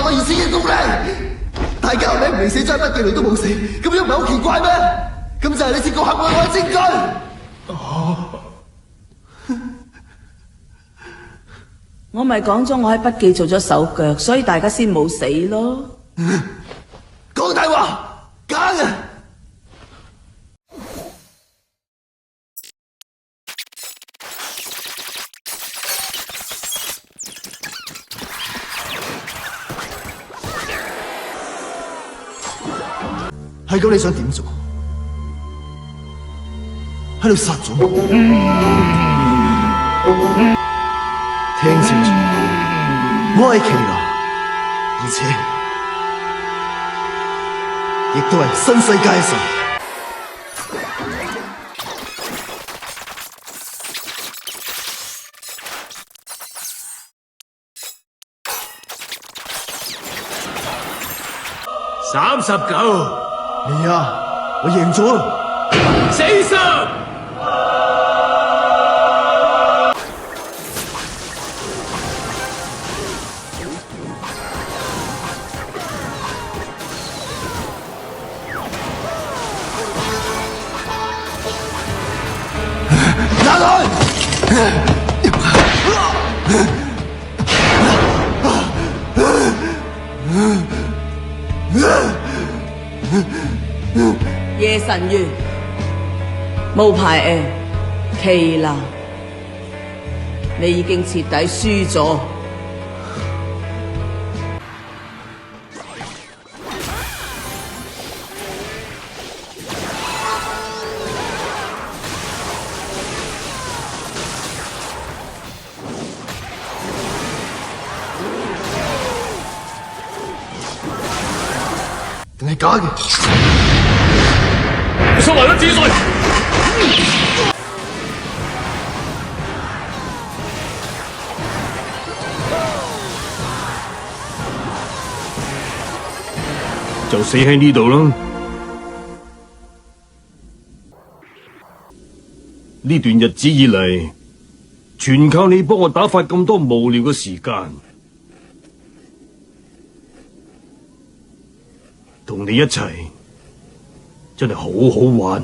我2000嘅功力。大家後尾未死，張筆記雷都冇死，咁樣唔係好奇怪咩？咁就係你先告陷害我嘅證據。我咪講咗我喺筆記做咗手腳，所以大家先冇死咯。講大話，假嘅。係咁，你想點做？喺度殺咗我？聽清楚，我係奇娜，而且亦都係新世界嘅神。39。你啊，我贏咗啦！40。拿來！夜神月，冒牌 M， 奇娜，你已經徹底輸咗。定係假嘅？我收埋咗紙碎。就死喺呢度啦！呢段日子以嚟，全靠你幫我打發咁多無聊嘅時間，同你一齊真係好好玩。